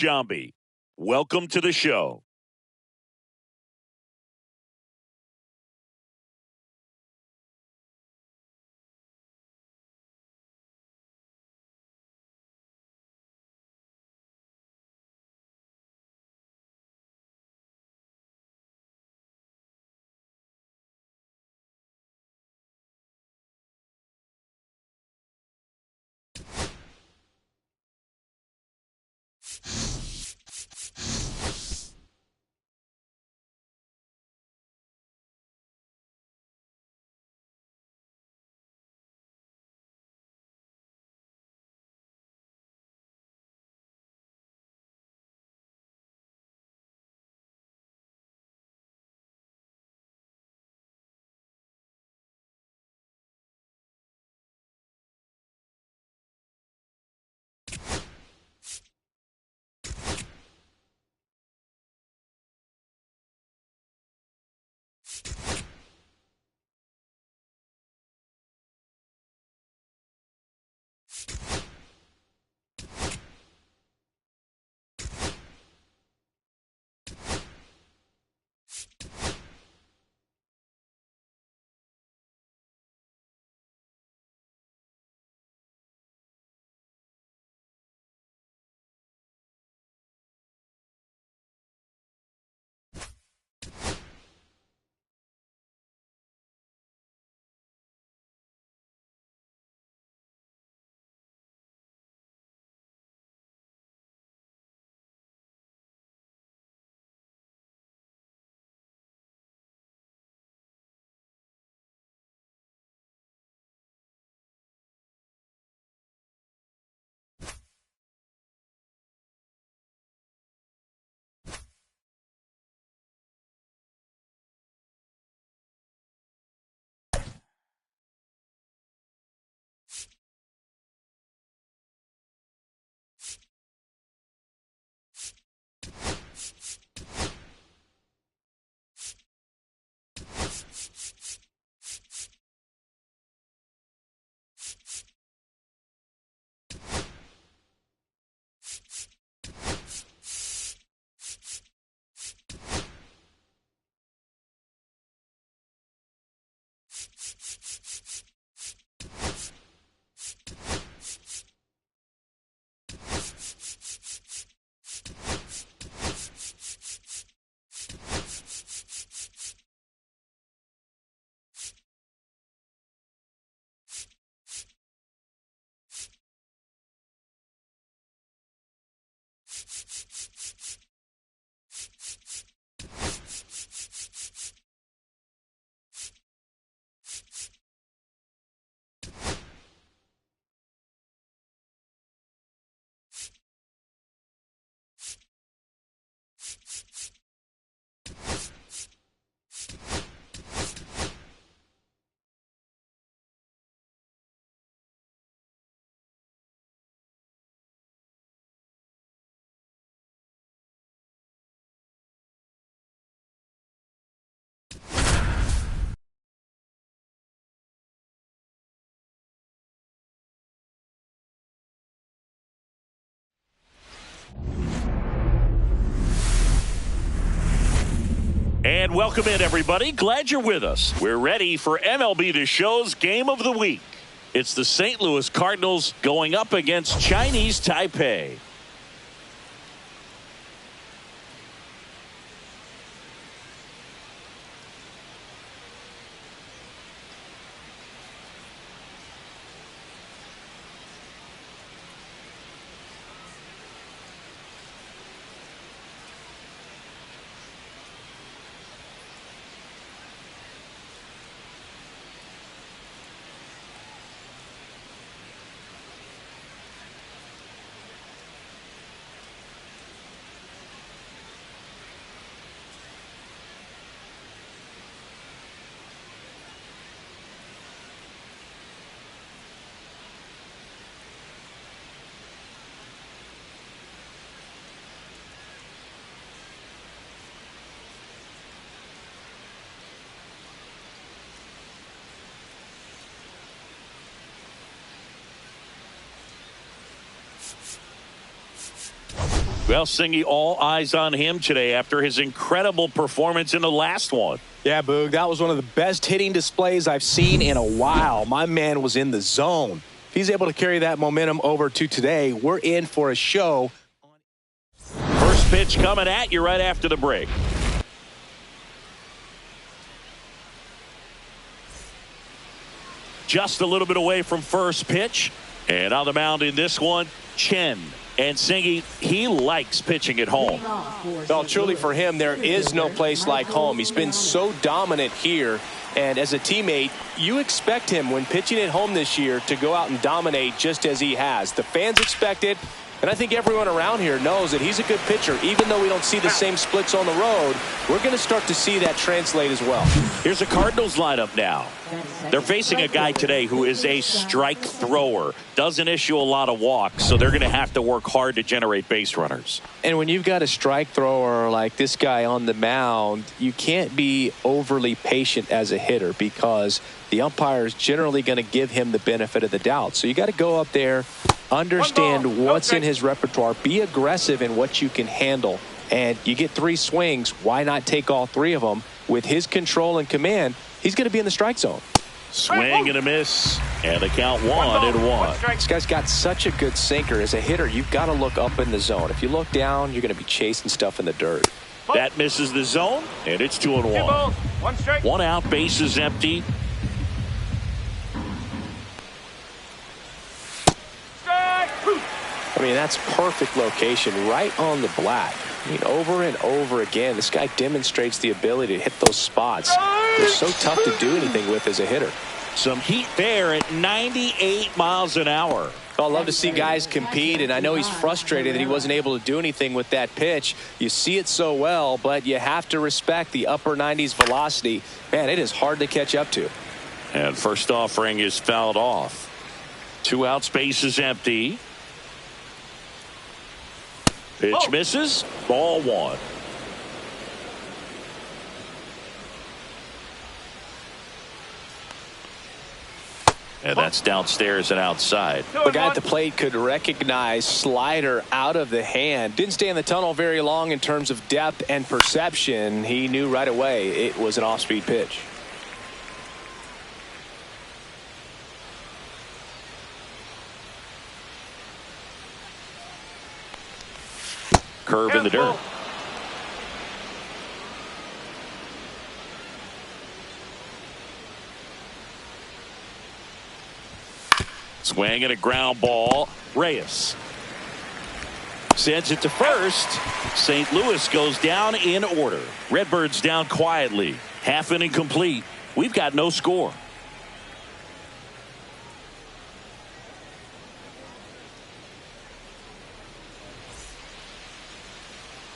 Jambi, welcome to the show. And welcome in, everybody. Glad you're with us. We're ready for MLB The Show's Game of the Week. It's the St. Louis Cardinals going up against Chinese Taipei. Well, Singy, all eyes on him today after his incredible performance in the last one. Yeah, Boog, that was one of the best hitting displays I've seen in a while. My man was in the zone. If he's able to carry that momentum over to today, we're in for a show. First pitch coming at you right after the break. Just a little bit away from first pitch. And on the mound in this one, Chen. And Singy, he likes pitching at home. Well, truly for him, there is no place like home. He's been so dominant here. And as a teammate, you expect him when pitching at home this year to go out and dominate just as he has. The fans expect it. And I think everyone around here knows that he's a good pitcher. Even though we don't see the same splits on the road, we're going to start to see that translate as well. Here's a Cardinals lineup now. They're facing a guy today who is a strike thrower. Doesn't issue a lot of walks, so they're going to have to work hard to generate base runners. And when you've got a strike thrower like this guy on the mound, you can't be overly patient as a hitter because the umpire is generally going to give him the benefit of the doubt. So you got to go up there, understand what's in his repertoire, be aggressive in what you can handle. And you get 3 swings, why not take all 3 of them? With his control and command, he's going to be in the strike zone. Swing and a miss, and the count 1-1. This guy's got such a good sinker. As a hitter, you've got to look up in the zone. If you look down, you're going to be chasing stuff in the dirt. That misses the zone, and it's 2-1. 1 strike. 1 out, base is empty. I mean, that's perfect location, right on the black. I mean, over and over again, this guy demonstrates the ability to hit those spots. They're so tough to do anything with as a hitter. Some heat there at 98 miles an hour. I love to see guys compete, and I know he's frustrated that he wasn't able to do anything with that pitch. You see it so well, but you have to respect the upper 90s velocity. Man, it is hard to catch up to. And first offering is fouled off. 2 outs, base is empty. Pitch misses. Ball 1. And that's downstairs and outside. The guy at the plate could recognize slider out of the hand. Didn't stay in the tunnel very long in terms of depth and perception. He knew right away it was an off-speed pitch. Curve in the dirt. Swing and a ground ball. Reyes sends it to first. St. Louis goes down in order. Redbirds down quietly. Half inning complete. We've got no score.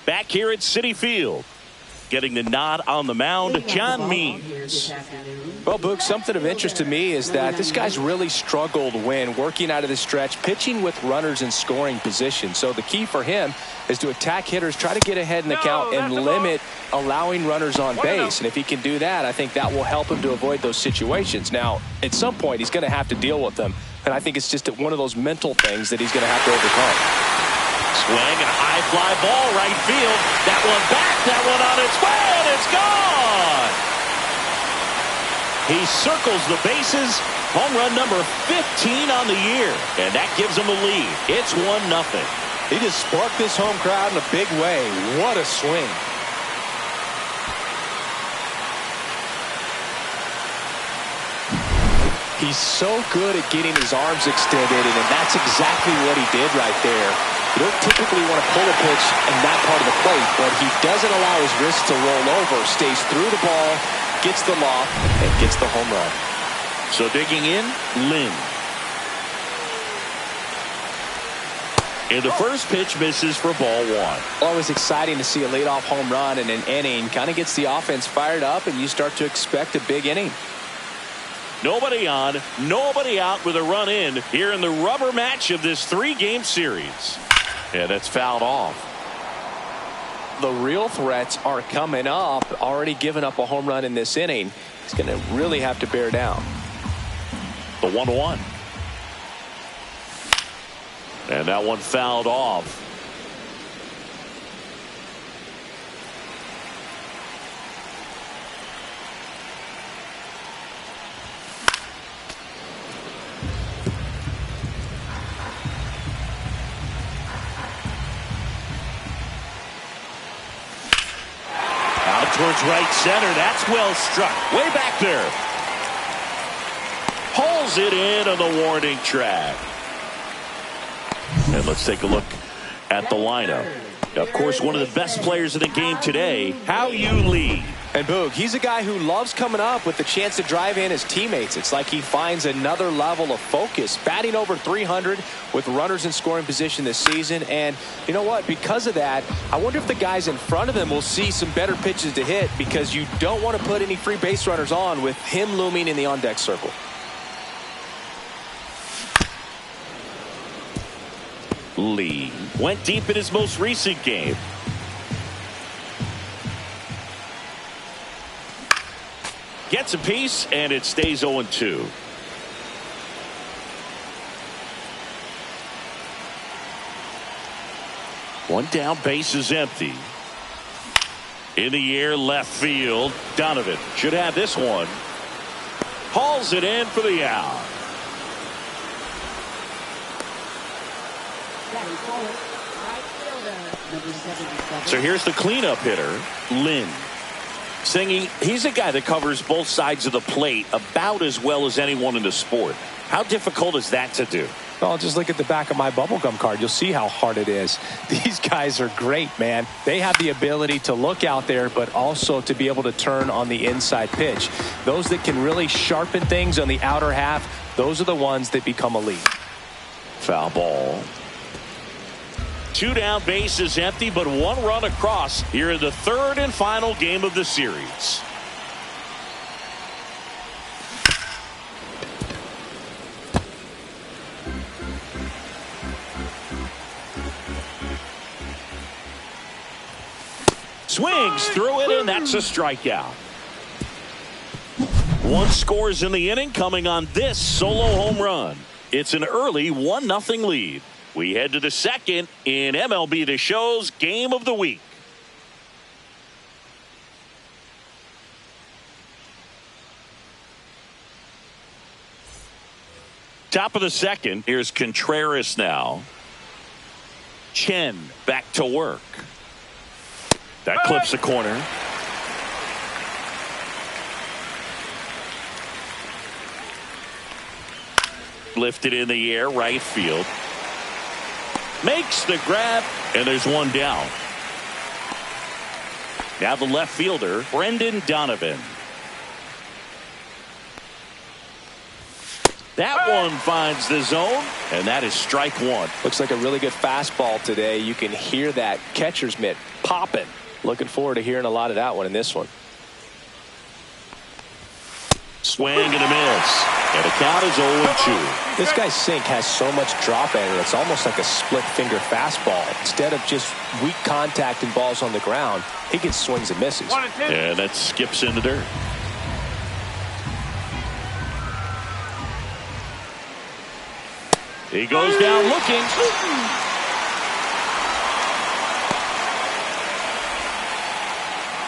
Back here at Citi Field, getting the nod on the mound, John Means. Well, Boog, something of interest to me is that this guy's really struggled when working out of the stretch, pitching with runners in scoring position. So the key for him is to attack hitters, try to get ahead in the count, and limit allowing runners on base. And if he can do that, I think that will help him to avoid those situations. Now, at some point, he's going to have to deal with them. And I think it's just one of those mental things that he's going to have to overcome. Swing and a high fly ball right field. That one back, that one on its way, and it's gone. He circles the bases. Home run number 15 on the year, and that gives him a lead. It's 1-0. He just sparked this home crowd in a big way. What a swing. He's so good at getting his arms extended, and that's exactly what he did right there. You don't typically want to pull a pitch in that part of the plate, but he doesn't allow his wrist to roll over, stays through the ball, gets the loft, and gets the home run. So digging in, Lynn. And the first pitch misses for ball 1. Always exciting to see a leadoff home run in an inning. Kind of gets the offense fired up, and you start to expect a big inning. Nobody on, nobody out with a run in here in the rubber match of this 3-game series. And that's fouled off. The real threats are coming up. Already given up a home run in this inning. He's going to really have to bear down. The 1-1. And that one fouled off. towards right center. That's well struck. Way back there. Hauls it in on the warning track. And let's take a look at the lineup. Of course, one of the best players in the game today, Hao-Yu Lee. And Boog, he's a guy who loves coming up with the chance to drive in his teammates. It's like he finds another level of focus. Batting over 300 with runners in scoring position this season. And you know what? Because of that, I wonder if the guys in front of him will see some better pitches to hit, because you don't want to put any free base runners on with him looming in the on-deck circle. Lee went deep in his most recent game. Gets a piece, and it stays 0-2. One down, base is empty. In the air, left field. Donovan should have this one. Hauls it in for the out. So here's the cleanup hitter, Lynn. Singy, he's a guy that covers both sides of the plate about as well as anyone in the sport. How difficult is that to do? Well, just look at the back of my bubblegum card. You'll see how hard it is. These guys are great, man. They have the ability to look out there, but also to be able to turn on the inside pitch. Those that can really sharpen things on the outer half, those are the ones that become elite. Foul ball. Two down, base is empty, but one run across here in the third and final game of the series. Swings through it, and that's a strikeout. One scores in the inning, coming on this solo home run. It's an early 1-0 lead. We head to the second in MLB The Show's Game of the Week. Top of the second. Here's Contreras now. Chen back to work. That clips the corner. Lifted in the air, right field. Makes the grab, and there's one down. Now the left fielder, Brendan Donovan. That one finds the zone, and that is strike one. Looks like a really good fastball today. You can hear that catcher's mitt popping. Looking forward to hearing a lot of that one in this one. Swing and a miss. And the count is 0-2. This guy's sink has so much drop in it. It's almost like a split finger fastball. Instead of just weak contact and balls on the ground, he gets swings and misses. And that skips in the dirt. He goes down looking.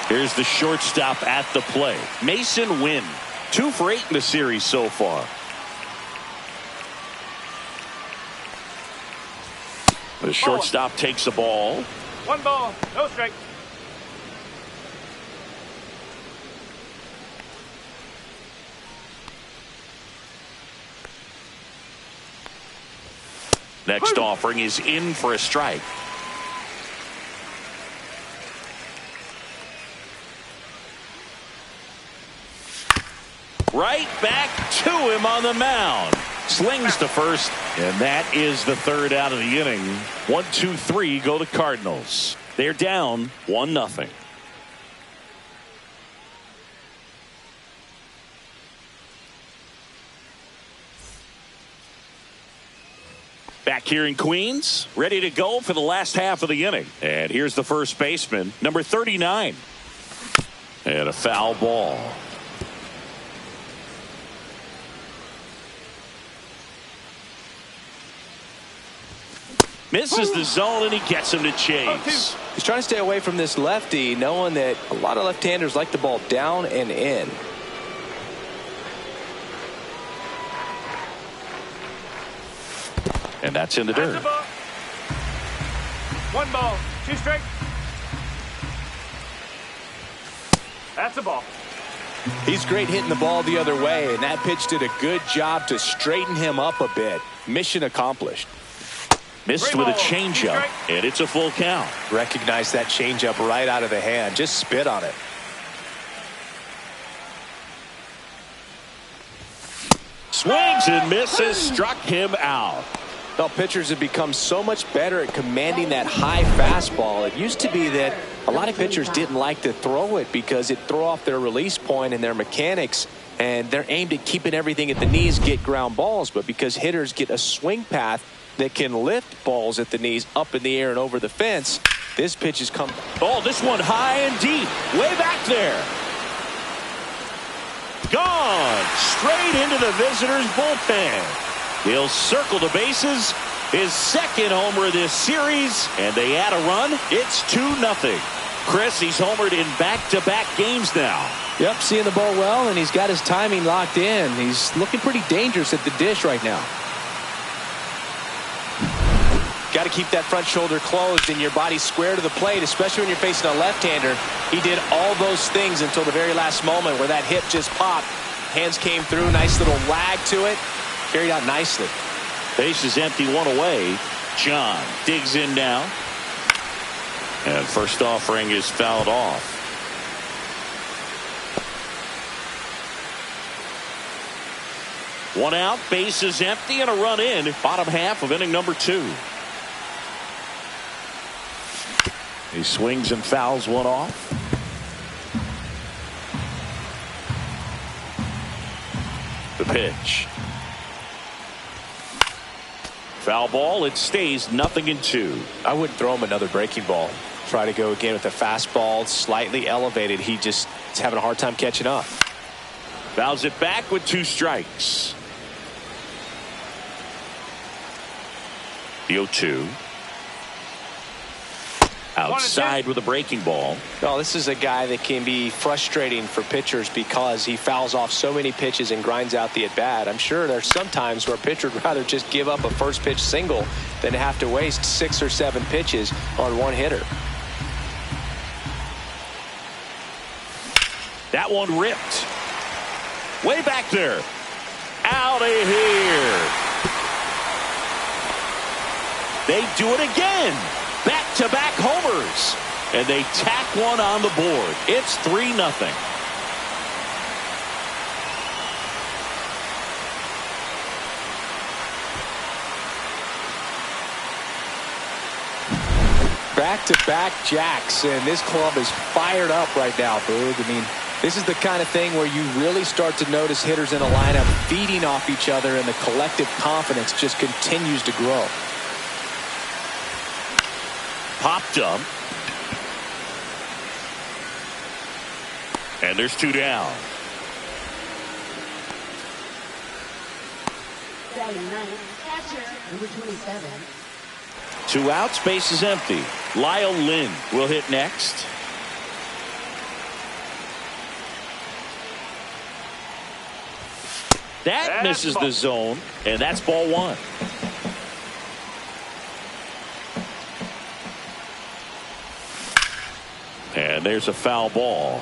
Here's the shortstop at the play, Mason Wynn. 2 for 8 in the series so far. The shortstop takes the ball. 1 ball, no strike. Next offering is in for a strike. Right back to him on the mound. Slings to first, and that is the third out of the inning. 1-2-3 go the Cardinals. They're down 1-0. Back here in Queens, ready to go for the last half of the inning. And here's the first baseman, number 39. And a foul ball. Misses the zone, and he gets him to chase. He's trying to stay away from this lefty, knowing that a lot of left-handers like the ball down and in. And that's in the dirt. 1 ball, 2 strikes. That's a ball. He's great hitting the ball the other way, and that pitch did a good job to straighten him up a bit. Mission accomplished. Missed with a changeup, and it's a full count. Recognize that changeup right out of the hand. Just spit on it. Swings and misses, struck him out. Well, pitchers have become so much better at commanding that high fastball. It used to be that a lot of pitchers didn't like to throw it because it'd throw off their release point and their mechanics, and they're aimed at keeping everything at the knees, get ground balls. But because hitters get a swing path that can lift balls at the knees up in the air and over the fence, this pitch has come. Oh, this one high and deep, way back there. Gone straight into the visitors' bullpen. He'll circle the bases, his second homer this series, and they add a run. It's 2-0. Chris, he's homered in back-to-back games now. Yep, seeing the ball well, and he's got his timing locked in. He's looking pretty dangerous at the dish right now. Got to keep that front shoulder closed and your body square to the plate, especially when you're facing a left-hander. He did all those things until the very last moment where that hip just popped. Hands came through, nice little wag to it. Carried out nicely. Base is empty, one away. John digs in now. And first offering is fouled off. One out, base is empty, and a run in. Bottom half of inning number 2. He swings and fouls one off. The pitch. Foul ball. It stays 0-2. I wouldn't throw him another breaking ball. Try to go again with the fastball slightly elevated. He just is having a hard time catching up. Fouls it back with 2 strikes. The 0-2. Outside with a breaking ball. Well, this is a guy that can be frustrating for pitchers because he fouls off so many pitches and grinds out the at-bat. I'm sure there's some times where a pitcher would rather just give up a first pitch single than have to waste 6 or 7 pitches on one hitter. That one ripped. Way back there. Out of here. They do it again. Back-to-back homers. And they tack one on the board. It's 3-0. Back-to-back jacks, and this club is fired up right now, Boog. I mean, this is the kind of thing where you really start to notice hitters in a lineup feeding off each other, and the collective confidence just continues to grow. Popped up. And there's 2 down. Catcher, number 27. 2 outs, base is empty. Lyle Lynn will hit next. That misses the zone, and that's ball 1. And there's a foul ball.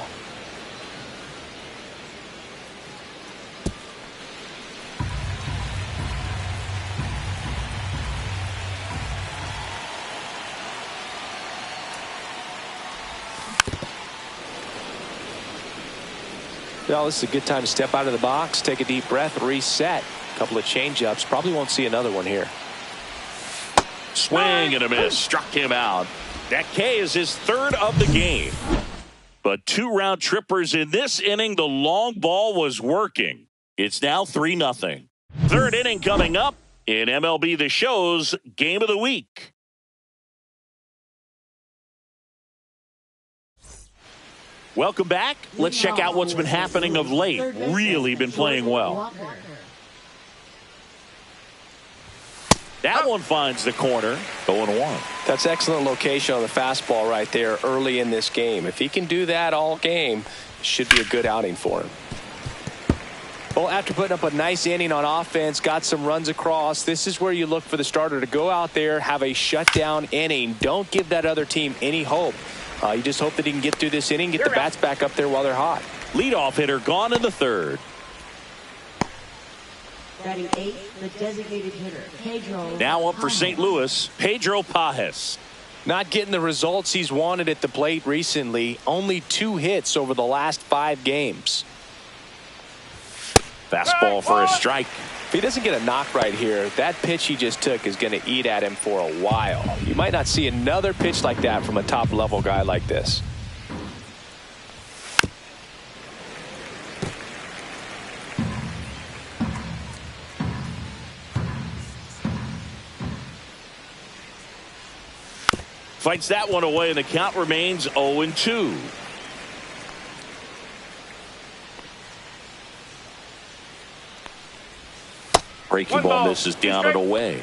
Well, this is a good time to step out of the box, take a deep breath, reset. A couple of change-ups. Probably won't see another one here. Swing and a miss. Struck him out. That K is his 3rd of the game. But 2 round trippers in this inning. The long ball was working. It's now 3-0. 3rd inning coming up in MLB The Show's Game of the Week. Welcome back. Let's check out what's been happening of late. Really been playing well. That one finds the corner. 0-1. That's excellent location on the fastball right there early in this game. If he can do that all game, it should be a good outing for him. Well, after putting up a nice inning on offense, got some runs across, this is where you look for the starter to go out there, have a shutdown inning. Don't give that other team any hope You just hope that he can get through this inning, get the bats back up there while they're hot. Leadoff hitter gone in the third. Batting 8th, the designated hitter, Pedro. Now up for St. Louis, Pedro Pajes. Not getting the results he's wanted at the plate recently. Only 2 hits over the last 5 games. Fastball for a strike. If he doesn't get a knock right here, that pitch he just took is going to eat at him for a while. You might not see another pitch like that from a top-level guy like this. Fights that one away, and the count remains 0-2. Breaking ball misses down and away.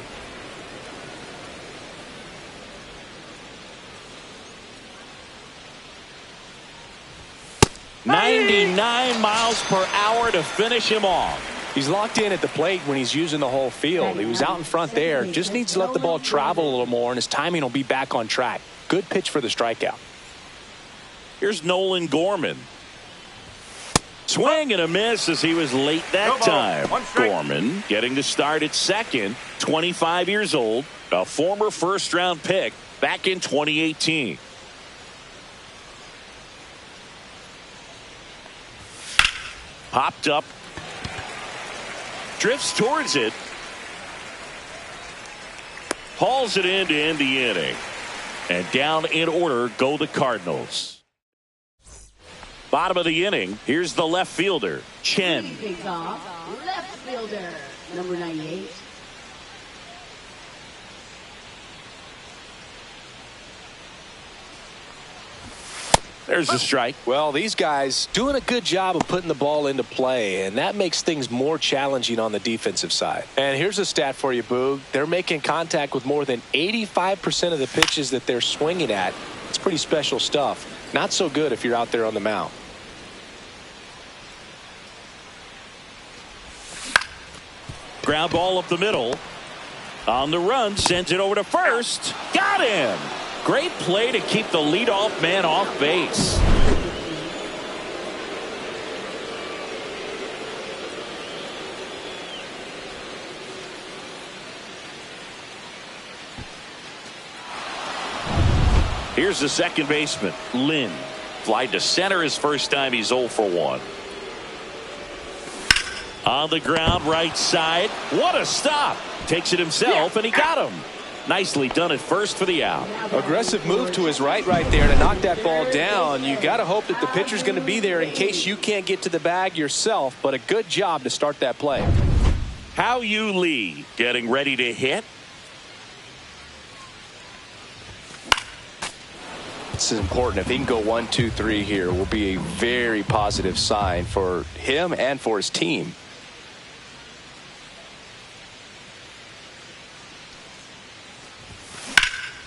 Hey! 99 miles per hour to finish him off. He's locked in at the plate when he's using the whole field. He was out in front there. Just needs to let the ball travel a little more, and his timing will be back on track. Good pitch for the strikeout. Here's Nolan Gorman. Swing and a miss as he was late that time. Gorman getting the start at second, 25 years old, a former first-round pick back in 2018. Popped up. Drifts towards it. Hauls it in to end the inning. And down in order go the Cardinals. Bottom of the inning, here's the left fielder, Chen. Takes off, left fielder, number 98. There's a strike. Well, these guys doing a good job of putting the ball into play, and that makes things more challenging on the defensive side. And here's a stat for you, Boog. They're making contact with more than 85% of the pitches that they're swinging at. It's pretty special stuff. Not so good if you're out there on the mound. Ground ball up the middle. On the run, sends it over to first. Got him. Great play to keep the leadoff man off base. Here's the second baseman, Lynn. Fly to center his first time. He's 0 for 1. On the ground, right side. What a stop. Takes it himself, and he got him. Nicely done at first for the out. Aggressive move to his right there to knock that ball down. You got to hope that the pitcher's going to be there in case you can't get to the bag yourself, but a good job to start that play. Hao-Yu Lee getting ready to hit. This is important. If he can go 1, 2, 3 here, will be a very positive sign for him and for his team.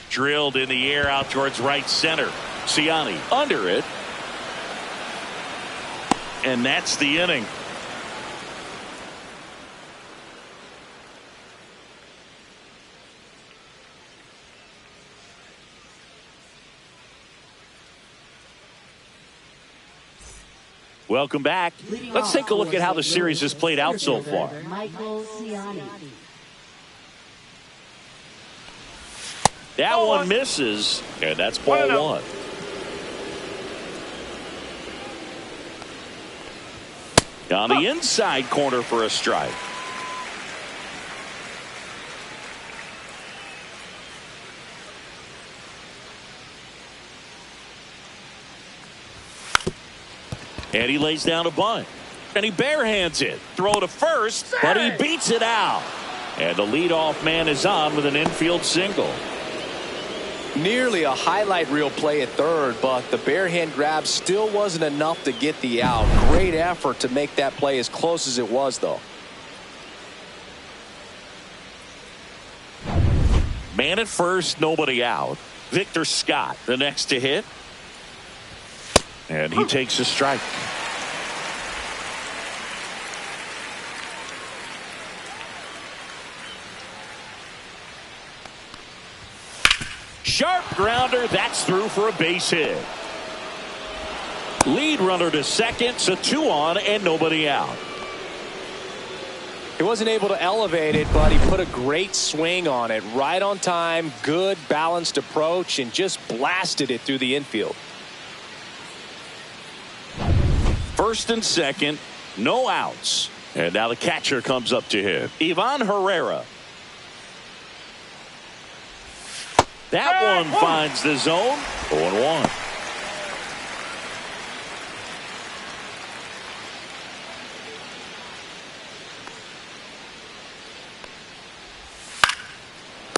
Drilled in the air out towards right center. Ciani under it. And that's the inning. Welcome back. Let's take a look at how the series has played out so far. That one misses, and that's ball 1. On the inside corner for a strike. And he lays down a bunt. And he barehands it. Throw to first, but he beats it out. And the leadoff man is on with an infield single. Nearly a highlight reel play at third, but the barehand grab still wasn't enough to get the out. Great effort to make that play as close as it was, though. Man at first, nobody out. Victor Scott, the next to hit. And he takes a strike. Sharp grounder. That's through for a base hit. Lead runner to second, so 2 on and nobody out. He wasn't able to elevate it, but he put a great swing on it. Right on time, good balanced approach, and just blasted it through the infield. First and second, no outs. And now the catcher comes up to hit. Ivan Herrera. That one finds the zone. 0-1.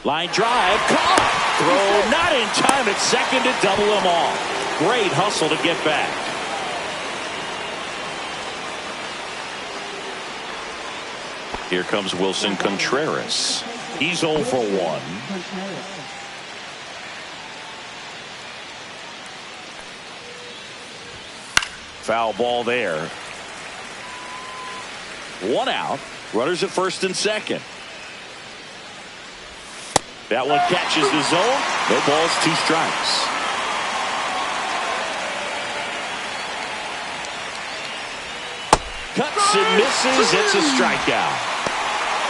Line drive, caught. Throw not in time at second to double him off. Great hustle to get back. Here comes Wilson Contreras. He's 0 for 1. Foul ball there. 1 out. Runners at first and second. That one catches the zone. No balls, 2 strikes. Cuts and misses. It's a strikeout.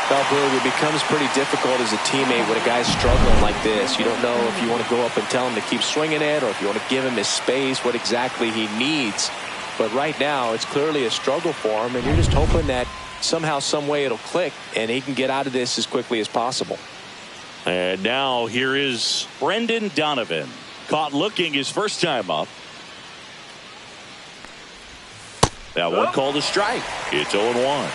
Well, Boog, it becomes pretty difficult as a teammate when a guy's struggling like this. You don't know if you want to go up and tell him to keep swinging it or if you want to give him his space, what exactly he needs. But right now, it's clearly a struggle for him, and you're just hoping that somehow, some way it'll click, and he can get out of this as quickly as possible. And now here is Brendan Donovan. Caught looking his first time up. That one called a strike. It's 0-1.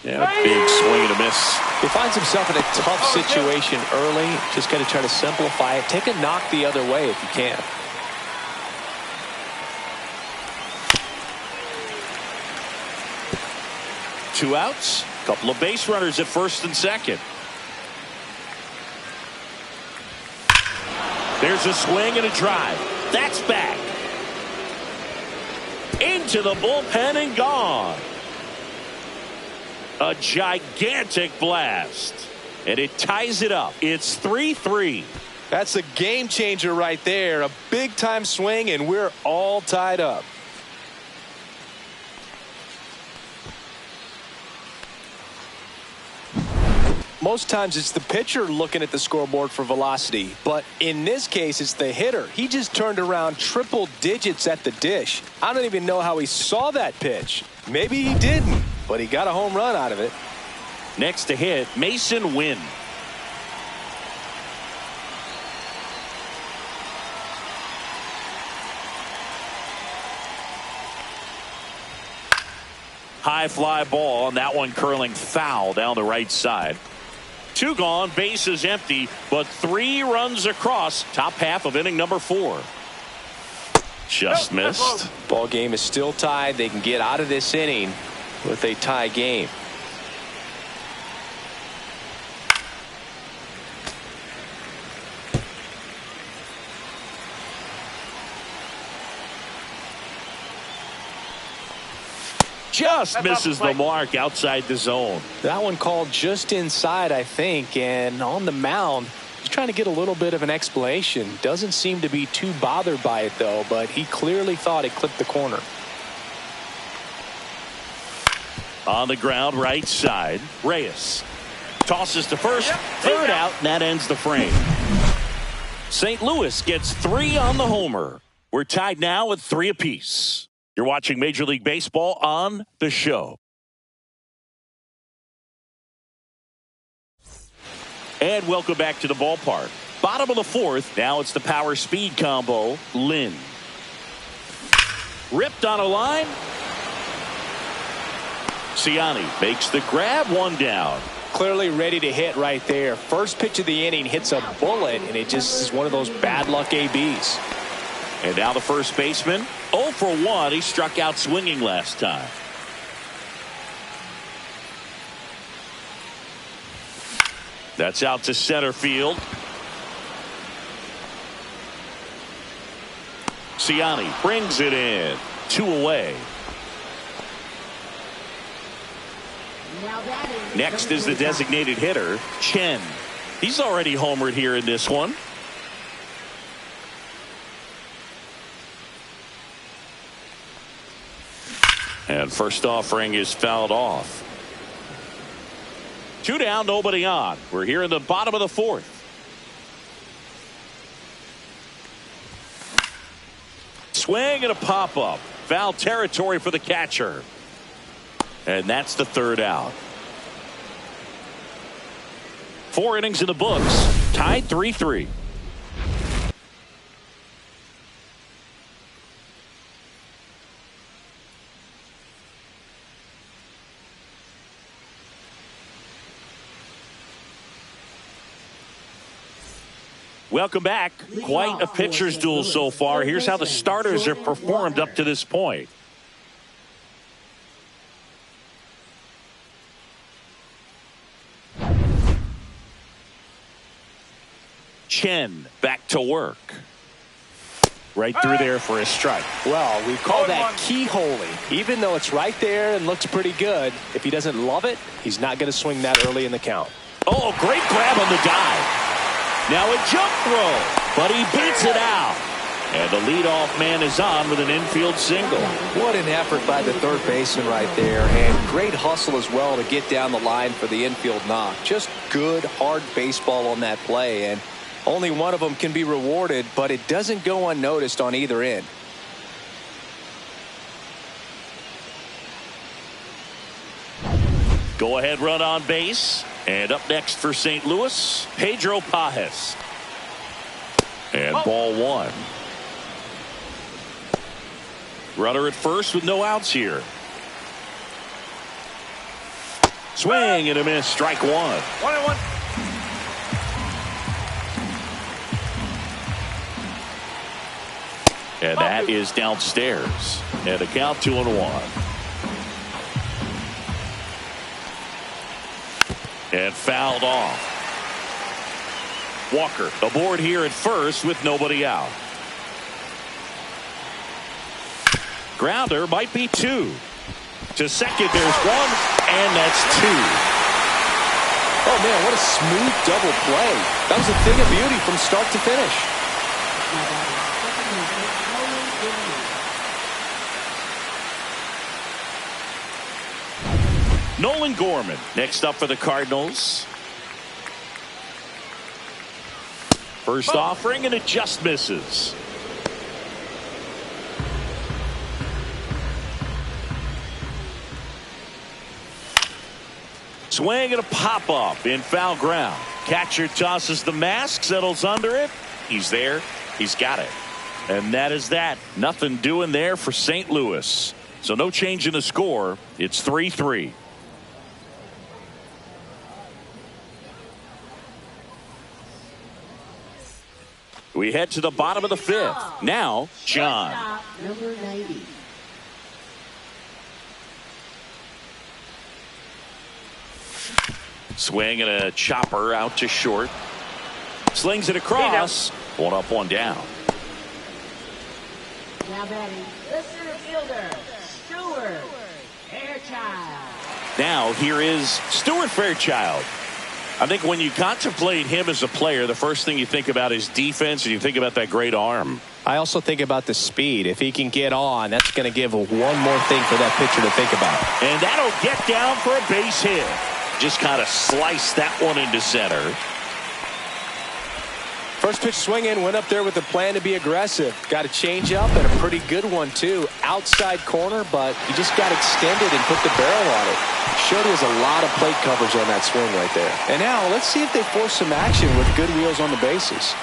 Yeah, big swing and a miss. He finds himself in a tough situation early. Just got to try to simplify it. Take a knock the other way if you can. Two outs. Couple of base runners at first and second. There's a swing and a drive. That's back. Into the bullpen and gone. A gigantic blast. And it ties it up. It's 3-3. That's a game changer right there. A big time swing, and we're all tied up. Most times it's the pitcher looking at the scoreboard for velocity, but in this case it's the hitter. He just turned around triple digits at the dish. I don't even know how he saw that pitch. Maybe he didn't, but he got a home run out of it. Next to hit, Mason Wynn. High fly ball, and that one curling foul down the right side. 2 gone, bases empty, but 3 runs across. Top half of inning number 4. Just missed. Ball game is still tied. They can get out of this inning with a tie game. Just misses the mark outside the zone. That one called just inside, I think, and on the mound, he's trying to get a little bit of an explanation. Doesn't seem to be too bothered by it, though, but he clearly thought it clipped the corner. On the ground, right side, Reyes tosses to first, third out, and that ends the frame. St. Louis gets 3 on the homer. We're tied now with 3 apiece. You're watching Major League Baseball on The Show. And welcome back to the ballpark. Bottom of the 4th. Now it's the power speed combo. Lynn. Ripped on a line. Ciani makes the grab, 1 down. Clearly ready to hit right there. First pitch of the inning hits a bullet, and it just is one of those bad luck ABs. And now the first baseman, 0 for 1. He struck out swinging last time. That's out to center field. Ciani brings it in. 2 away. Next is the designated hitter, Chen. He's already homered here in this one. And first offering is fouled off. 2 down, nobody on. We're here in the bottom of the 4th. Swing and a pop-up. Foul territory for the catcher. And that's the 3rd out. 4 innings in the books. Tied 3-3. Welcome back. Quite a pitcher's duel so far. Here's how the starters have performed up to this point. Chen back to work. Right through there for a strike. Well, we call that keyholing. Even though it's right there and looks pretty good, if he doesn't love it, he's not going to swing that early in the count. Oh, great grab on the dive. Now a jump throw, but he beats it out. And the leadoff man is on with an infield single. What an effort by the third baseman right there. And great hustle as well to get down the line for the infield knock. Just good, hard baseball on that play. And only one of them can be rewarded, but it doesn't go unnoticed on either end. Go ahead run on base. And up next for St. Louis, Pedro Pajes. And ball 1. Runner at first with no outs here. Swing and a miss. Strike 1. 1-1. And that is downstairs. And a count 2-1. And fouled off. Walker aboard here at first with nobody out. Grounder might be 2. To second, there's 1, and that's 2. Oh, man, what a smooth double play. That was a thing of beauty from start to finish. Nolan Gorman next up for the Cardinals. First offering, and it just misses. Swing and a pop-up in foul ground. Catcher tosses the mask, settles under it. He's there. He's got it. And that is that. Nothing doing there for St. Louis. So no change in the score. It's 3-3. We head to the bottom of the 5th. Now, John. Number 90. Swing and a chopper out to short. Slings it across. 1 up, 1 down. Now batting, the center fielder, Stuart Fairchild. Now here is Stuart Fairchild. I think when you contemplate him as a player, the first thing you think about is defense, and you think about that great arm. I also think about the speed. If he can get on, that's going to give one more thing for that pitcher to think about. And that'll get down for a base hit. Just kind of slice that one into center. First pitch swinging, went up there with a plan to be aggressive. Got a changeup and a pretty good one, too. Outside corner, but he just got extended and put the barrel on it. Showed he has a lot of plate coverage on that swing right there. And now, let's see if they force some action with good wheels on the bases.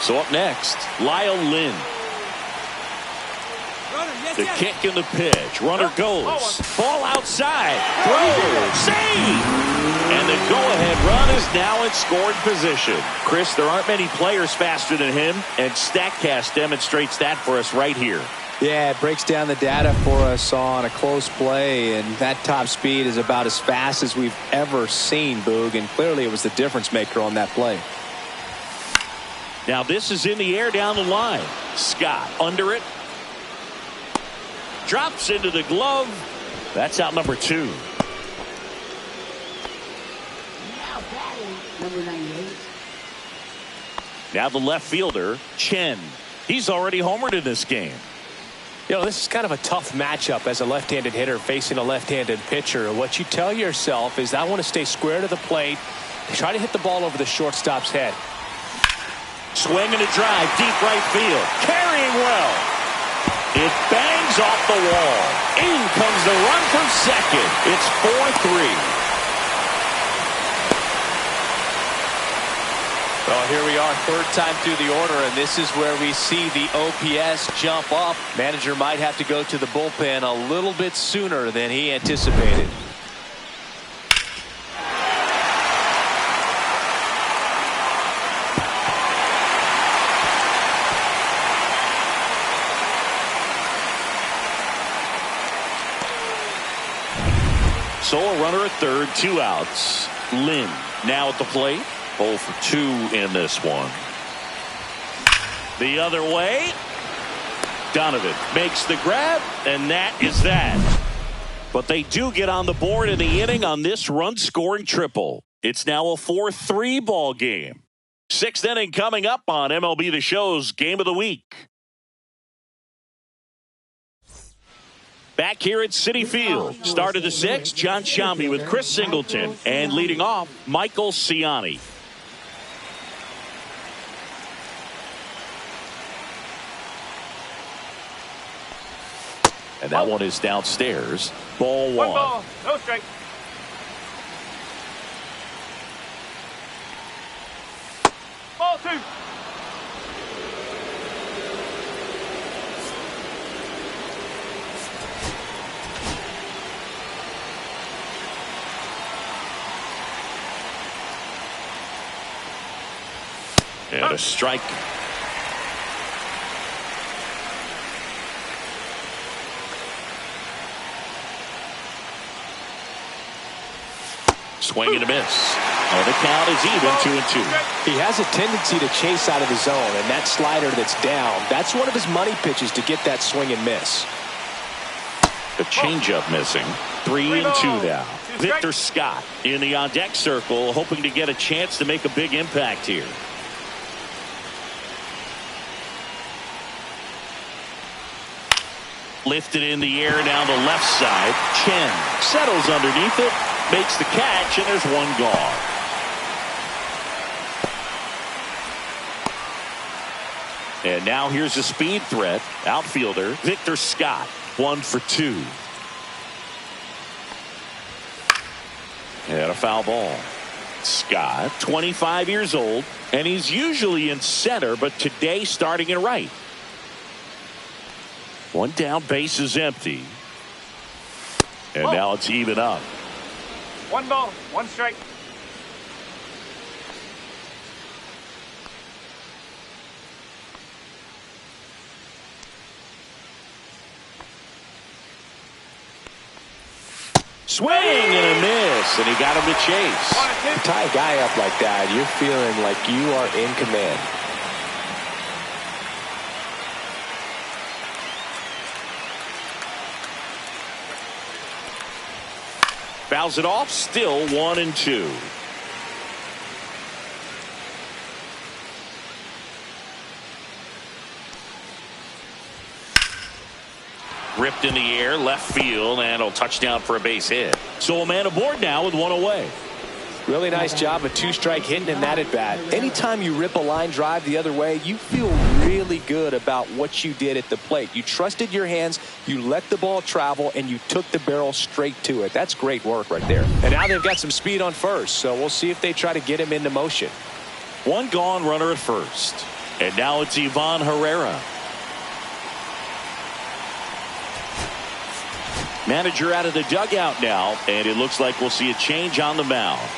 So up next, Lyle Lynn. The kick and the pitch. Runner goes. Ball outside. Throw. Save. And the go-ahead run is now in scoring position. Chris, there aren't many players faster than him, and StatCast demonstrates that for us right here. Yeah, it breaks down the data for us on a close play, and that top speed is about as fast as we've ever seen, Boog, and clearly it was the difference maker on that play. Now this is in the air down the line. Scott under it. Drops into the glove. That's out number 2. Now batting, number 98. Now the left fielder, Chen. He's already homered in this game. You know, this is kind of a tough matchup as a left-handed hitter facing a left-handed pitcher. What you tell yourself is, I want to stay square to the plate, try to hit the ball over the shortstop's head. Swing and a drive, deep right field. Carrying well. It bangs off the wall. In comes the run from second. It's 4-3. Well, here we are, third time through the order, and this is where we see the OPS jump up. Manager might have to go to the bullpen a little bit sooner than he anticipated. So a runner at third, 2 outs. Lynn now at the plate. 0 for 2 in this one. The other way. Donovan makes the grab, and that is that. But they do get on the board in the inning on this run-scoring triple. It's now a 4-3 ball game. 6th inning coming up on MLB The Show's Game of the Week. Back here at Citi Field. Start of the 6th, John Sciambi with Chris Singleton. And leading off, Michael Ciani. And that one is downstairs. Ball 1. One ball, no strike. Ball 2. And a strike. Swing and a miss. Oh, the count is even, 2-2. He has a tendency to chase out of the zone, and that slider that's down, that's one of his money pitches to get that swing and miss. The changeup missing. 3-2 now. Victor Scott in the on-deck circle, hoping to get a chance to make a big impact here. Lifted in the air down the left side. Chen settles underneath it, makes the catch, and there's one gone. And now here's a speed threat. Outfielder Victor Scott, 1 for 2. And a foul ball. Scott, 25 years old, and he's usually in center, but today starting in right. One down, base is empty. And now it's even up. 1 ball, 1 strike. Swing and a miss, and he got him to chase. You tie a guy up like that, you're feeling like you are in command. Fouls it off, still 1-2. Ripped in the air, left field, and a touchdown for a base hit. So a man aboard now with 1 away. Really nice job of 2-strike hitting in that at bat. Anytime you rip a line drive the other way, you feel really good about what you did at the plate. You trusted your hands, you let the ball travel, and you took the barrel straight to it. That's great work right there. And now they've got some speed on first, so we'll see if they try to get him into motion. 1 gone, runner at first. And now it's Ivan Herrera. Manager out of the dugout now, and it looks like we'll see a change on the mound.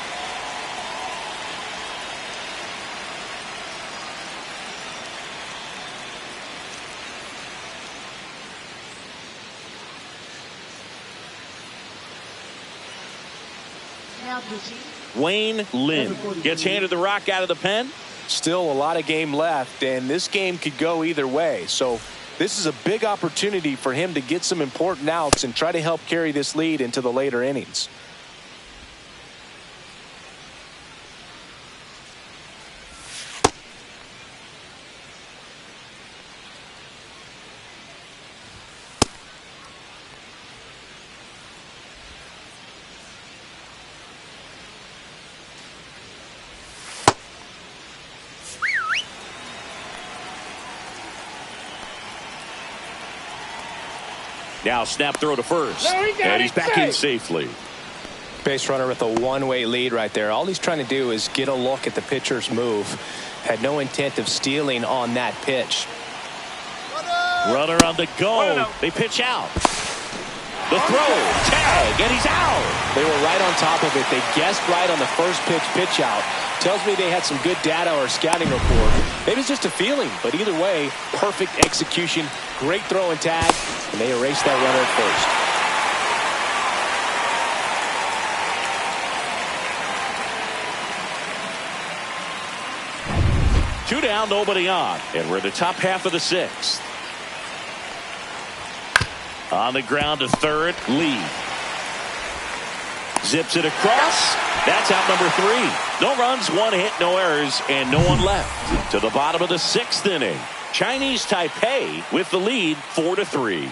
Wayne Lynn gets handed the rock out of the pen. Still a lot of game left, and this game could go either way. So this is a big opportunity for him to get some important outs and try to help carry this lead into the later innings. Now snap throw to first. And he's back in safely. Base runner with a one-way lead right there. All he's trying to do is get a look at the pitcher's move. Had no intent of stealing on that pitch. Runner on the go. They pitch out. The throw, tag, and he's out. They were right on top of it. They guessed right on the first pitch out. Tells me they had some good data or scouting report. Maybe it's just a feeling, but either way, perfect execution, great throw and tag, and they erased that runner at first. 2 down, nobody on, and we're in the top half of the 6th. On the ground to third, Lee. Zips it across. That's out number 3. No runs, 1 hit, no errors, and no one left. To the bottom of the 6th inning. Chinese Taipei with the lead 4-3.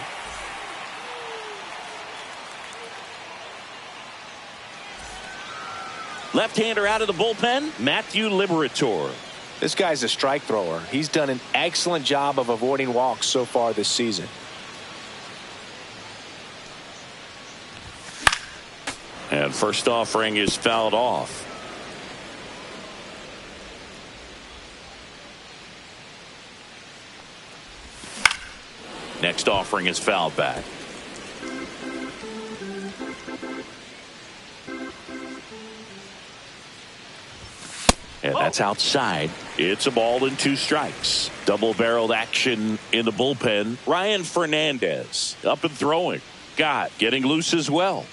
Left-hander out of the bullpen, Matthew Liberator. This guy's a strike thrower. He's done an excellent job of avoiding walks so far this season. And first offering is fouled off. Next offering is fouled back. And that's outside. It's a ball and 2 strikes. Double-barreled action in the bullpen. Ryan Fernandez up and throwing. Gott getting loose as well.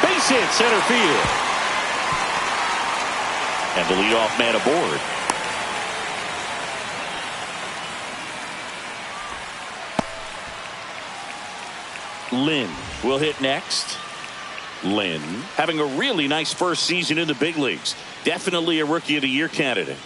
Base hit center field. And the leadoff man aboard. Lynn will hit next. Lynn having a really nice first season in the big leagues. Definitely a Rookie of the Year candidate.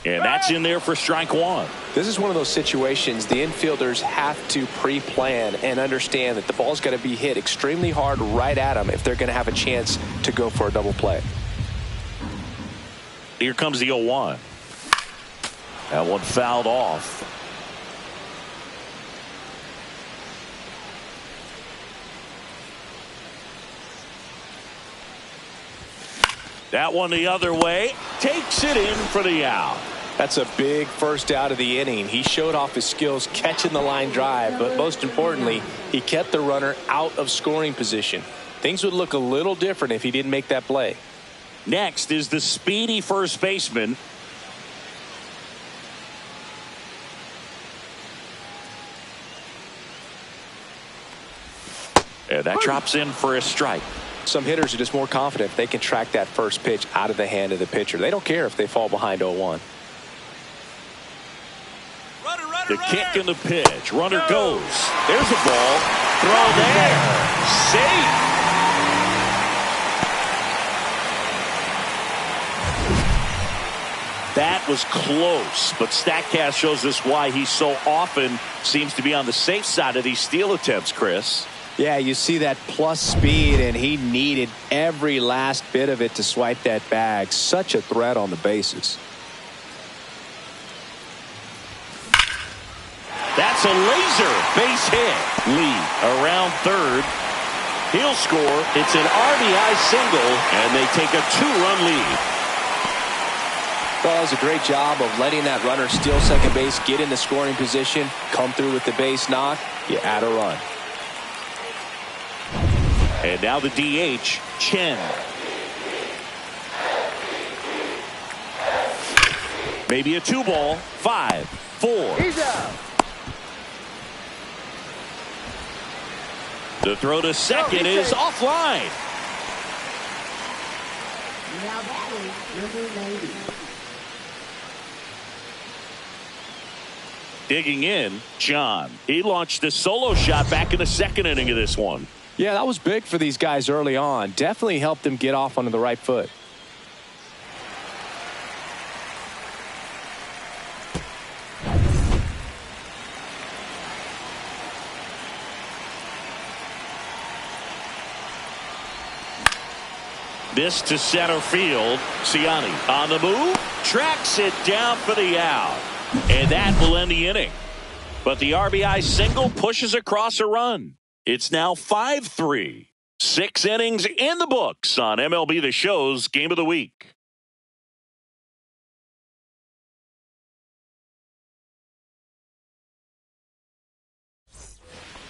And that's in there for strike 1. This is one of those situations the infielders have to pre-plan and understand that the ball's got to be hit extremely hard right at them if they're going to have a chance to go for a double play. Here comes the 0-1. That one fouled off. That one the other way. Takes it in for the out. That's a big first out of the inning. He showed off his skills catching the line drive, but most importantly, he kept the runner out of scoring position. Things would look a little different if he didn't make that play. Next is the speedy first baseman. And that drops in for a strike. Some hitters are just more confident if they can track that first pitch out of the hand of the pitcher. They don't care if they fall behind 0-1. The kick and the pitch. Runner goes. There's a ball. Throw there. Safe. That was close, but StatCast shows us why he so often seems to be on the safe side of these steal attempts, Chris. Yeah, you see that plus speed, and he needed every last bit of it to swipe that bag. Such a threat on the bases. That's a laser base hit. Lee around third. He'll score. It's an RBI single, and they take a 2-run lead. Well, that was a great job of letting that runner steal second base, get in the scoring position, come through with the base knock. You add a run. And now the DH, Chen. Maybe a 2-ball. 5, 4. He's out. The throw to second is offline. Now batting, number 90. Digging in, John. He launched a solo shot back in the second inning of this one. Yeah, that was big for these guys early on. Definitely helped them get off onto the right foot. This to center field. Ciani on the move. Tracks it down for the out. And that will end the inning. But the RBI single pushes across a run. It's now 5-3. 6 innings in the books on MLB The Show's Game of the Week.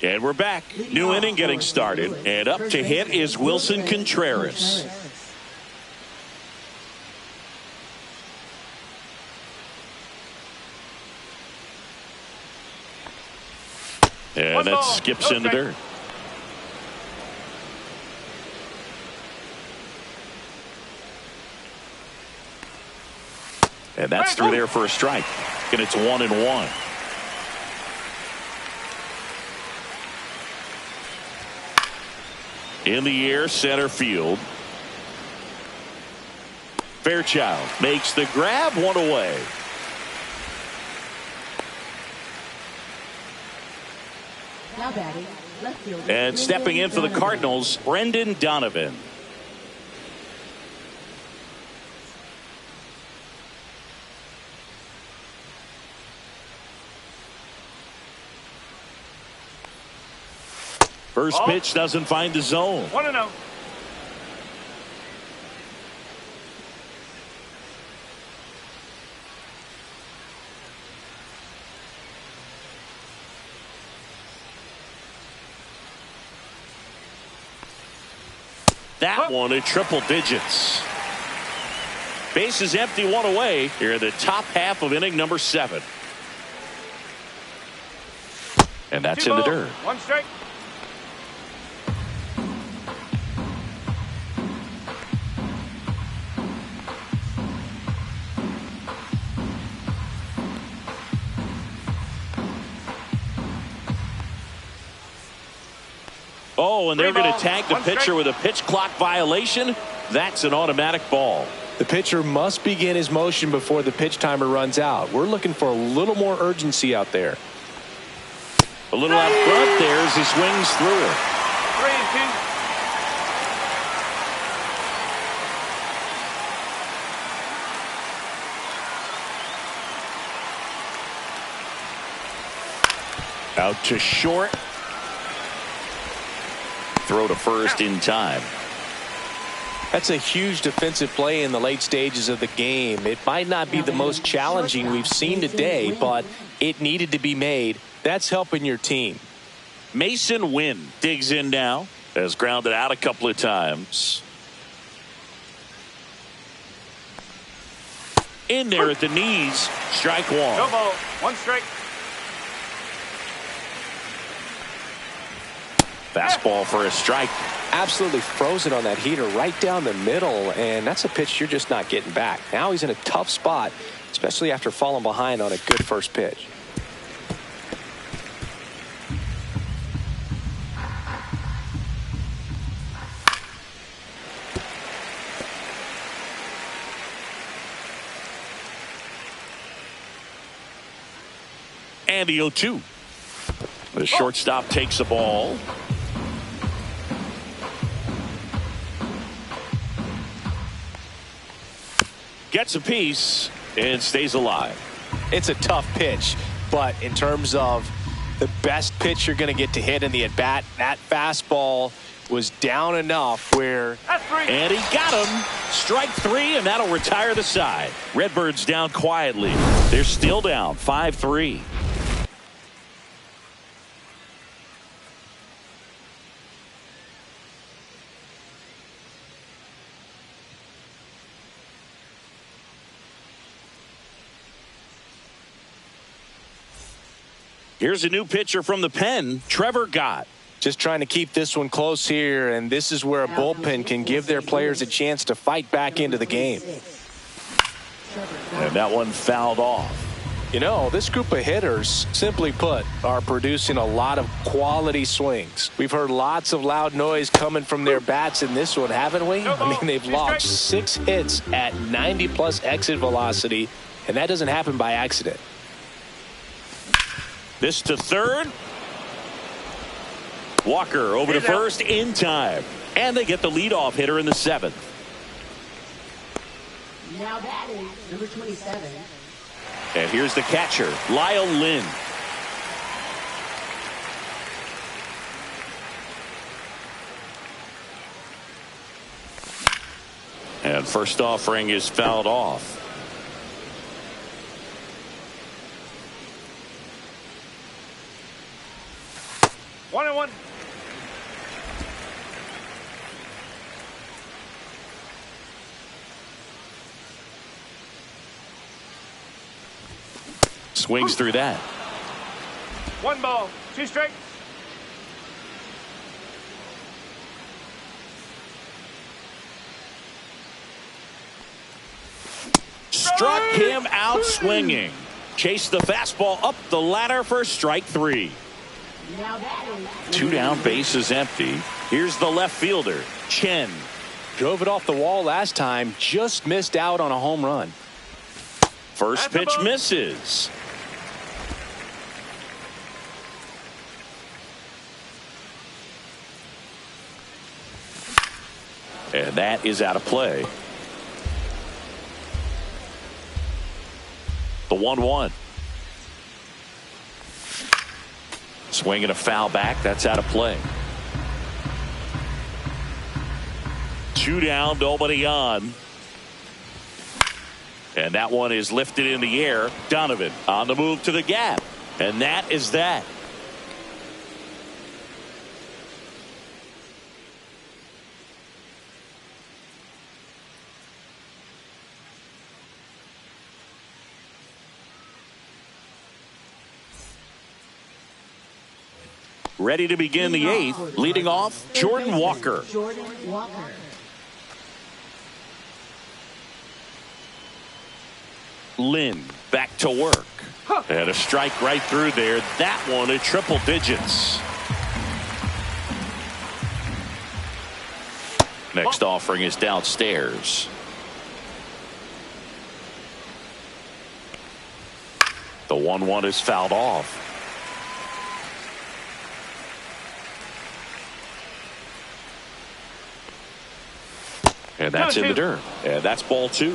And we're back. New inning getting started. And up to hit is Wilson Contreras. And that skips in the dirt. And that's through there for a strike. And it's 1-1. In the air, center field. Fairchild makes the grab, 1 away. Now batting, left fielder. And stepping in for the Cardinals, Brendan Donovan. First pitch doesn't find the zone. 1-0. That one at triple digits. Base is empty, 1 away. Here in the top half of inning number 7. And that's in the dirt. 1 strike. Oh, and they're going to tag the pitcher with a pitch clock violation. That's an automatic ball. The pitcher must begin his motion before the pitch timer runs out. We're looking for a little more urgency out there. A little out front there as he swings through it. 3-2. Out to short. Throw to first in time. That's a huge defensive play in the late stages of the game. It might not be the most challenging we've seen today, but it needed to be made. That's helping your team. Mason Wynn digs in now. Has grounded out a couple of times. In there at the knees. Strike 1. No ball. 1 strike. Fastball for a strike. Absolutely frozen on that heater right down the middle, and that's a pitch you're just not getting back. Now he's in a tough spot, especially after falling behind on a good first pitch. And the 0-2. The shortstop takes the ball. Gets a piece and stays alive. It's a tough pitch, but in terms of the best pitch you're going to get to hit in the at-bat, that fastball was down enough where... And he got him. Strike 3, and that'll retire the side. Redbirds down quietly. They're still down 5-3. Here's a new pitcher from the pen, Trevor Gott. Just trying to keep this one close here, and this is where a bullpen can give their players a chance to fight back into the game. And that one fouled off. You know, this group of hitters, simply put, are producing a lot of quality swings. We've heard lots of loud noise coming from their bats in this one, haven't we? I mean, they've logged 6 hits at 90-plus exit velocity, and that doesn't happen by accident. This to third. Walker over to first in time. And they get the leadoff hitter in the 7th. Now batting, number 27. And here's the catcher, Lyle Lynn. And first offering is fouled off. One and one. Swings through that. 1 ball, 2 strikes. Struck him out swinging. Chased the fastball up the ladder for strike 3. 2 down, bases empty. Here's the left fielder, Chen. Drove it off the wall last time, just missed out on a home run. First pitch misses. And that is out of play. The 1-1. Swinging a foul back. That's out of play. 2 down, nobody on. And that one is lifted in the air. Donovan on the move to the gap. And that is that. Ready to begin the 8th. Leading off, Jordan Walker. Lynn back to work. And a strike right through there. That one at triple digits. Next offering is downstairs. The 1-1 is fouled off. And that's in the dirt. And that's ball 2.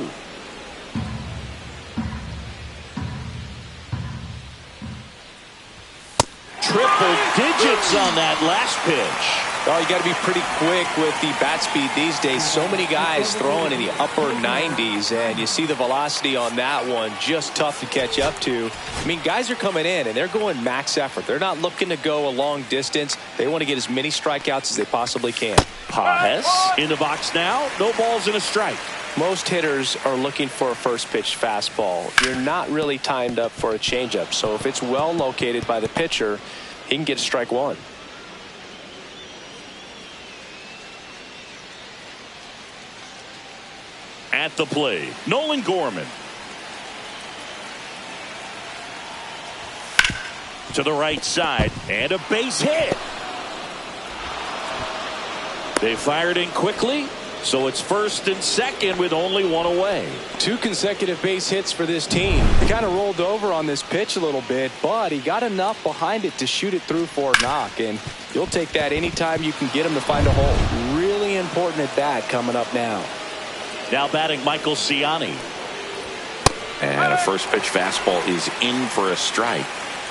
Triple digits on that last pitch. Oh, you got to be pretty quick with the bat speed these days. So many guys throwing in the upper 90s, and you see the velocity on that one. Just tough to catch up to. I mean, guys are coming in, and they're going max effort. They're not looking to go a long distance. They want to get as many strikeouts as they possibly can. Pajes in the box now. No balls and a strike. Most hitters are looking for a first pitch fastball. You're not really timed up for a changeup. So if it's well located by the pitcher, he can get strike 1. At the plate, Nolan Gorman. To the right side, and a base hit. They fired in quickly, so it's first and second with only 1 away. 2 consecutive base hits for this team. He kind of rolled over on this pitch a little bit, but he got enough behind it to shoot it through for a knock, and you'll take that anytime you can get him to find a hole. Really important at bat coming up now. Now batting Michael Ciani. And a first pitch fastball is in for a strike.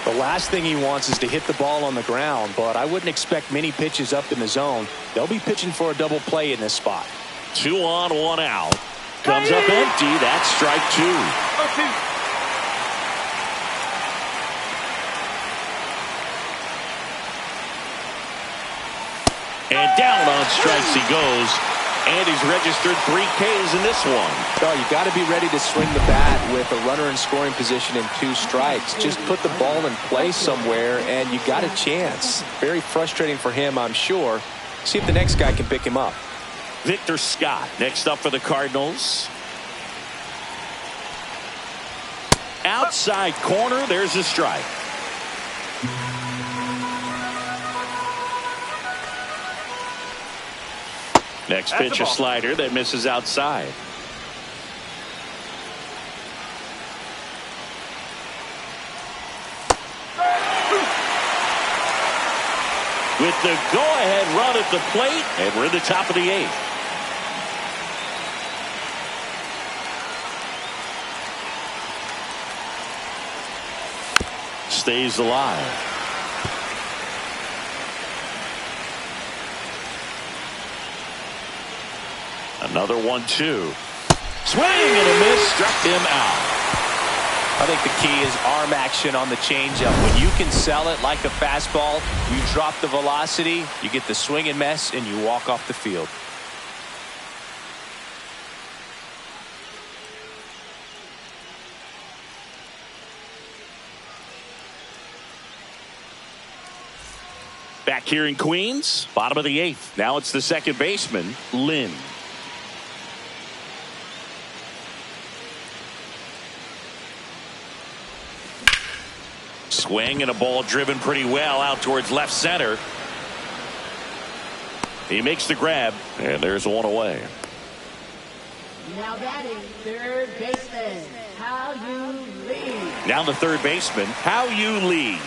The last thing he wants is to hit the ball on the ground, but I wouldn't expect many pitches up in the zone. They'll be pitching for a double play in this spot. 2 on, 1 out. Comes up empty. That's strike 2. And down on strikes he goes. And he's registered 3 Ks in this one. Oh, you got to be ready to swing the bat with a runner in scoring position and 2 strikes. Just put the ball in play somewhere, and you got a chance. Very frustrating for him, I'm sure. See if the next guy can pick him up. Victor Scott next up for the Cardinals. Outside corner, there's a strike. Next pitch, a slider that misses outside. With the go-ahead run at the plate, and we're in the top of the 8th. Stays alive. Another 1-2. Swing and a miss, struck him out. I think the key is arm action on the changeup. When you can sell it like a fastball, you drop the velocity, you get the swing and miss, and you walk off the field. Back here in Queens, bottom of the 8th. Now it's the second baseman, Lynn. Swing and a ball driven pretty well out towards left center. He makes the grab, and there's one away. Now batting, third baseman, How You Lee. Now the third baseman, How You Lee.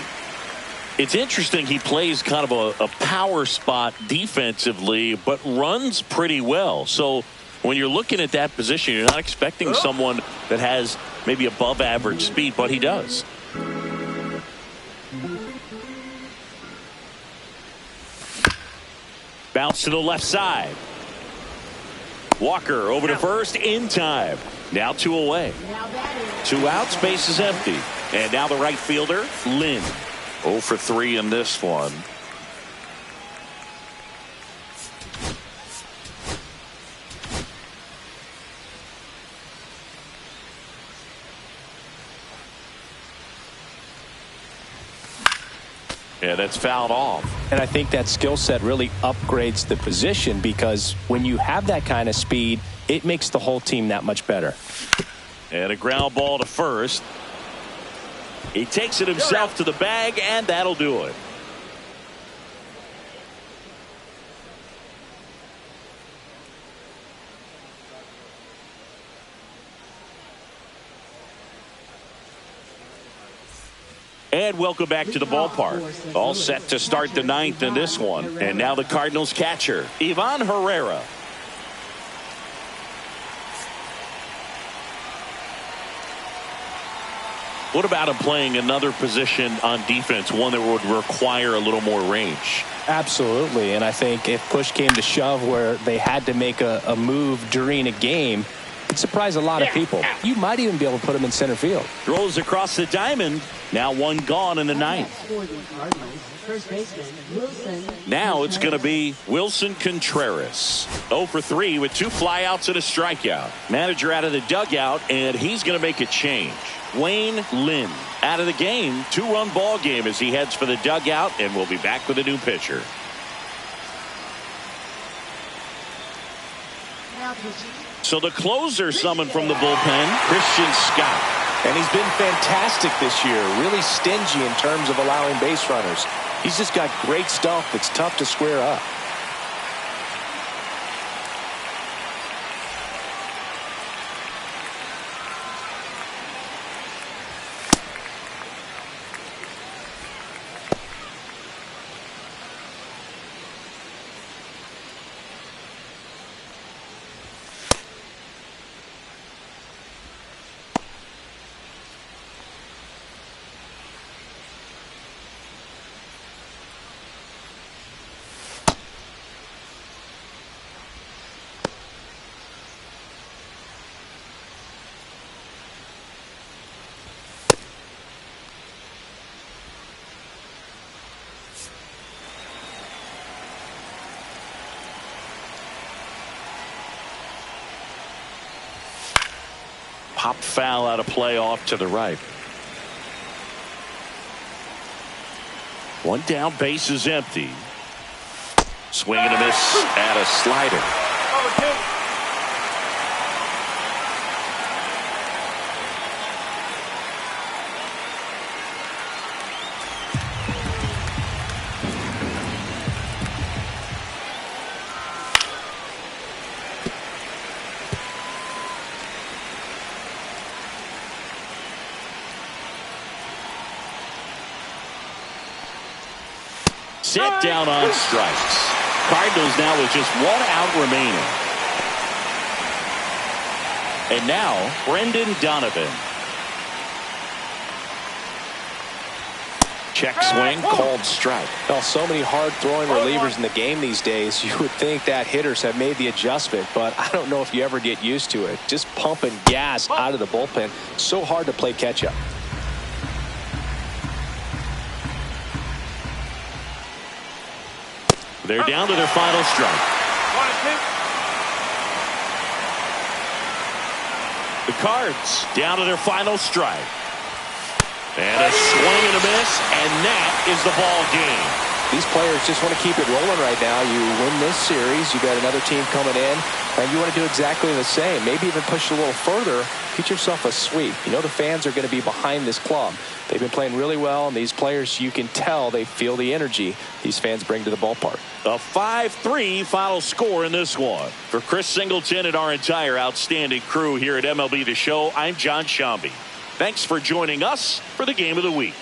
It's interesting, he plays kind of a power spot defensively, but runs pretty well. So when you're looking at that position, you're not expecting someone that has maybe above average speed, but he does. Bounce to the left side. Walker over to first in time. Now 2 away. 2 outs, base is empty. And now the right fielder, Lynn. 0 for 3 in this one. Yeah, that's fouled off. And I think that skill set really upgrades the position, because when you have that kind of speed, it makes the whole team that much better. And a ground ball to first. He takes it himself to the bag, and that'll do it. And welcome back to the ballpark. All set to start the 9th in this one. And now the Cardinals catcher, Ivan Herrera. What about him playing another position on defense, one that would require a little more range? Absolutely. And I think if push came to shove where they had to make a move during a game, it'd surprise a lot of people. You might even be able to put him in center field. Throws across the diamond. Now 1 gone in the 9th. Now it's going to be Wilson Contreras. 0 for 3 with 2 flyouts and a strikeout. Manager out of the dugout, and he's going to make a change. Wayne Lynn out of the game. 2-run ball game as he heads for the dugout, and we'll be back with a new pitcher. So the closer summoned from the bullpen, Christian Scott. And he's been fantastic this year, really stingy in terms of allowing base runners. He's just got great stuff that's tough to square up. Pop foul out of play off to the right. One down, base is empty. Swing and a miss at a slider. Set down on strikes. Cardinals now with just 1 out remaining. And now Brendan Donovan. Check swing, called strike. Well, so many hard throwing relievers in the game these days. You would think that hitters have made the adjustment, but I don't know if you ever get used to it. Just pumping gas out of the bullpen. So hard to play catch up. They're down to their final strike. 1-2. The Cards down to their final strike. And a swing and a miss, and that is the ball game. These players just want to keep it rolling right now. You win this series, you got another team coming in, and you want to do exactly the same. Maybe even push a little further. Get yourself a sweep. You know the fans are going to be behind this club. They've been playing really well, and these players, you can tell they feel the energy these fans bring to the ballpark. A 5-3 final score in this one. For Chris Singleton and our entire outstanding crew here at MLB The Show, I'm John Shambi. Thanks for joining us for the Game of the Week.